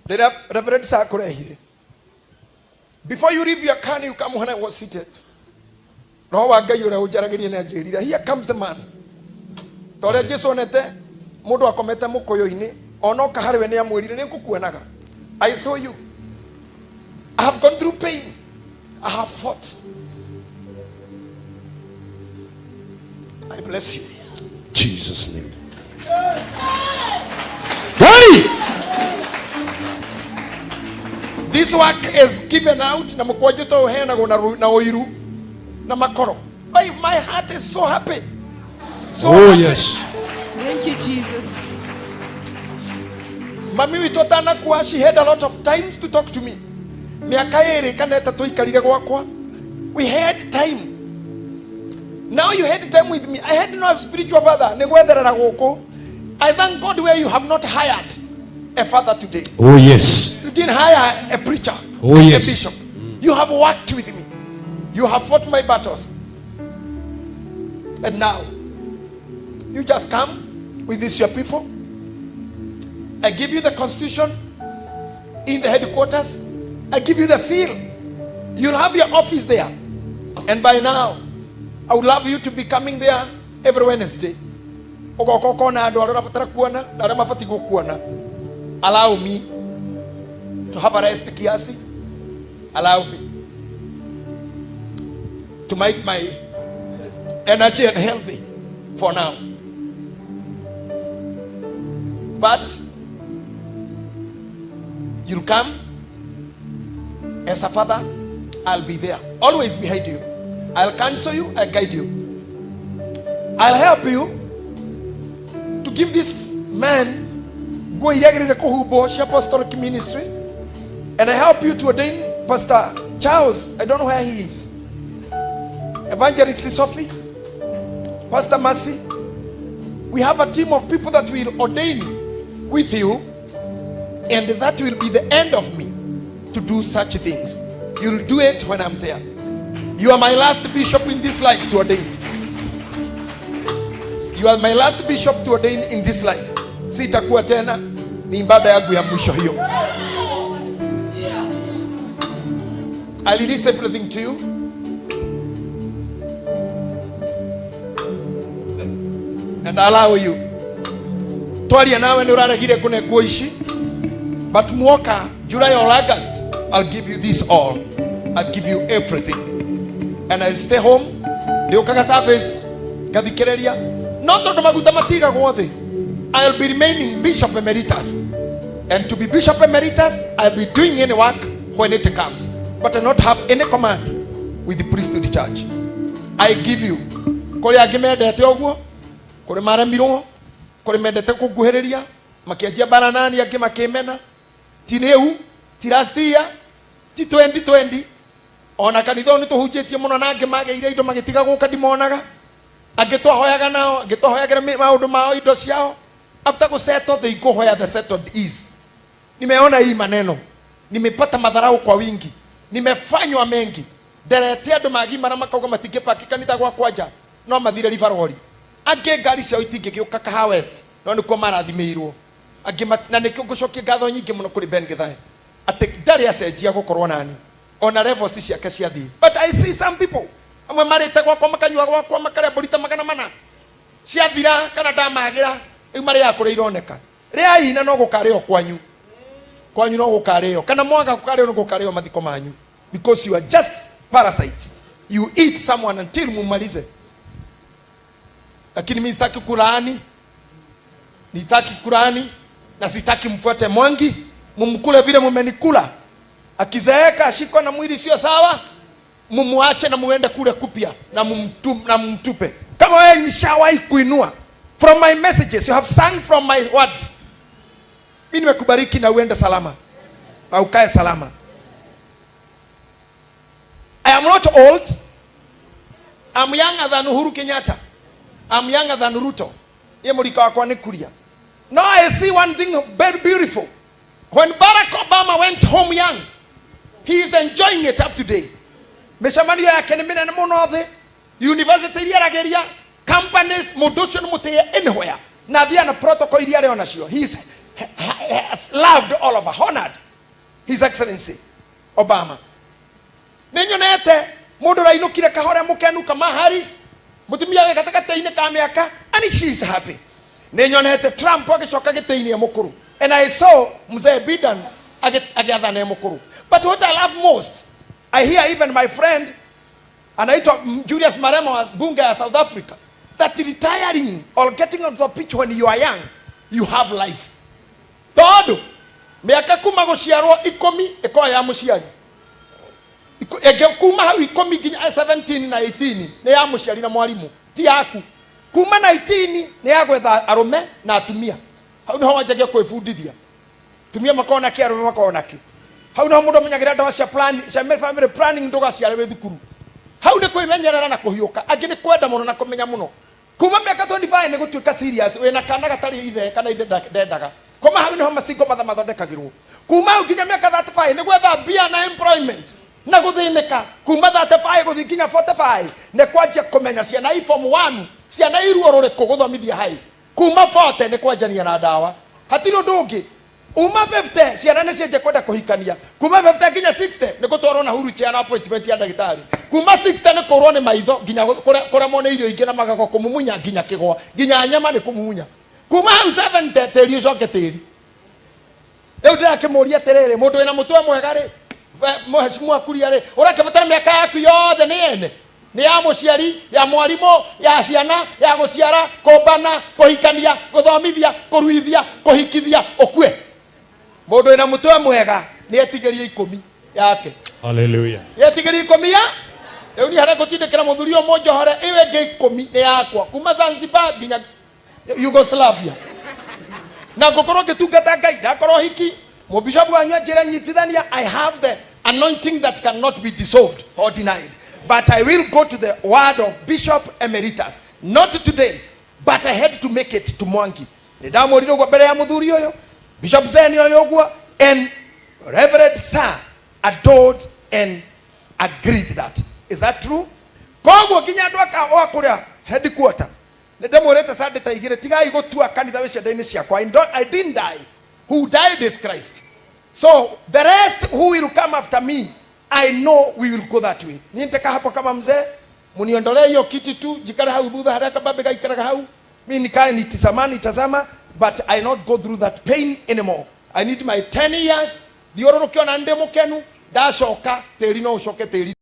The Reverend Sakura here. Before you leave your car, you come when I was seated. Here comes the man. Tore Jesu nete, mudu akomete mukoyo ini, ono kaharwe ne amwirire ne kukuenaga. I saw you. I have gone through pain. I have fought. I bless you. Jesus' name. Daddy! This work is given out. Na mkwajuto hena na oiru na makoro. My heart is so happy. So happy. Yes. Thank you, Jesus. Mami witotana kuwa, she had a lot of times to talk to me. Miaka ere kana tatu ikarire gwakwa. We had time. Now you had time with me. I had no spiritual father. I thank God where you have not hired a father today. Oh yes. You didn't hire a preacher. Oh yes. A bishop. You have worked with me. You have fought my battles. And now, you just come with this your people. I give you the constitution in the headquarters. I give you the seal. You'll have your office there. And by now, I would love you to be coming there every Wednesday. Allow me to have a rest kiasi. Allow me to make my energy and healthy for now. But you'll come as a father. I'll be there, always behind you. I'll counsel you, I'll guide you. I'll help you to give this man go the apostolic ministry, and I help you to ordain Pastor Charles. I don't know where he is. Evangelist Sophie, Pastor Mercy. We have a team of people that will ordain with you, and that will be the end of me to do such things. You'll do it when I'm there. You are my last bishop in this life to ordain. You are my last bishop to ordain in this life. Sitakuwa tena, ni ibada yangu ya mwisho hiyo. I release everything to you. And allow you. Twaria nawe nuraragire kune kuishi. But mwaka July or August, I'll give you this all. I'll give you everything. And I'll stay home. Leukaga service gathikereria. Not on maguta matiga gwothe. I'll be remaining Bishop Emeritus. And to be Bishop Emeritus, I'll be doing any work when it comes. But I not have any command with the Priesthood Church. I give you. Kore agimendete ogwo, kore maramirwo, kore mendete kuguhereria, makiajia baranani yake makemena. Tineu, tirastia, ti 2020. Ona kanitho ni tuhunjetie muno na ange mageire indo magitiga guka ndimonaga. Agitwahoyaga nao, agitwahoyagira maundu mao indo ciao. After go settle, they go where the settled is. Nimeona hii maneno. Nimepata madharau kwa wingi. Nimefanywa mengi. Deretea ndo magimara makauga matingepa kanitha gwa kwaja. No mathire rivarori. Ange ngari cia itinge giuka Kaha West. No niko marathimirwo. Ange na nikio ngucokia ngatho nyingi muno kuri Ben Githae. Ati ndari acenjia gukorwo nani. On a level ciake ciathi. But I see some people. Amwe marite gwakwa makanyua gwakwa makaria burita magana mana. Ciathira kana ndamagira. Iu mari yakure ironeka. Ria ina no gukareo kwanyu. Kwanyu no gukareo. Kana mwaga gukareo no gukareo mathiko manyu. Because you are just parasites. You eat someone until mumalize. Lakini mimi sitaki kulaani. Nitaki Kurani na sitaki mfuate Mwangi. Mumkule vile mumenikula. Akizeeka ashikwa na mwili sio sawa, mumuache na muende kule kupia na mumtupe. Kama wewe nishawahi kuinua from my messages, you have sung from my words. Mimi nimekubariki na uende salama. Na ukae salama. I am not old. I'm younger than Uhuru Kenyatta. I'm younger than Ruto. Ye mulika wakwa ni kuria. Now I see one thing very beautiful. When Barack Obama went home young, he is enjoying it up today. Meshamanio yake ni muno the university yarageria companies modution muteye anywhere. na thia na protocol iria leo nacio. He has loved all of us, honored His Excellency Obama. Ninyonete mundu rainukire kahore mukenu kama Harris, mutumia we gatakate-ini ka miaka, and she is happy. Ninyonete Trump agicoka gite-ini mukuru, and I saw Mzee Biden agiathana mukuru. But what I love most, I hear even my friend anaitwa Julius Marema wa bunge ya South Africa, that retiring or getting on the pitch when you are young, you have life. Todo miaka kuma guciarwo 10 iko ya muciari, ege kuma hau 10 ginya 17 na 18 ni ya muciari na mwalimu ti yaku. Kuma 19 ni ya gwetha arume na atumia, hau no wanjagia kwifundithia tumia makona ki arume makona ki. Hau no mundu menyagira ndawa cia plan cia family planning nduga ciare we thukuru. Hau ni kwimenyerera na kuhiuka, angi ni kwenda muno na kumenya muno. Kuma miaka 25 ni gutuika serious we na kana gatari ithe kana ithe ndendaga. Kuma hau no masingo mathondekagirwo. Kuma nginya miaka 35 ni gwetha bia na employment na guthinika. Kuma 35 guthi nginya 45 ni kwanjia kumenya ciana i form 1 ciana iruo ruriku guthomithia hai. Kuma 40 ni kwanjania na dawa. Hatiro ndungi. Uma 50 ciana ni cienje kwenda kuhikania. Kuma 50 nginya 60 ni gutwarwo na huru ciana appointment ya ndagitari. Kuma 60 ni kurwo ni maitho nginya kura mone irio ingi na magago kumumunya nginya kigwa nginya nyama ni kumumunya. Kuma 70 teri ucoke teri. Leo ndirakimuria terere mundu wina mutwe mwega ri mheshimiwa kuria ri urakibatara miaka yaku yothe ni ene ni ya muciari ya mwalimu ya ciana ya guciara kumbana kuhikania guthomithia kuruithia kuhikithia ukue. Mundu wina mutwe mwega ni etigerie 10 yake. Hallelujah. Yetigerie 10 ya leo ni hara gutindikira muthurio mojo hore iwe nge 10 ni yakwa kuma Zanzibar nginya Yugoslavia. Na ngokoro gitungata Ngai ndakoro hiki mubishopu wanyu njira nyitithania. I have the anointing that cannot be dissolved or denied, but I will go to the word of Bishop Emeritus, not today, but I had to make it to Mwangi. Ndamuriro go mbere ya muthuri uyo Bishop Zeni uyo gwa, and Reverend Sir adored and agreed that. Is that true? Kogwo ginya andu akawa kuria headquarter ndamurete sande ta igire tigai gutua kanitha we ciendaini ciakwa. I didn't die. Who died is Christ. So the rest who will come after me, I know we will go that way. Nitaka hapo kama mzee muniondolee hiyo kiti tu jikare hau thutha haraka babe gaikaraga hau mimi nikae nitazama, but I not go through that pain anymore. I need my 10 years thiororokiona ndemukenu ndacoka teri no ucoke teri.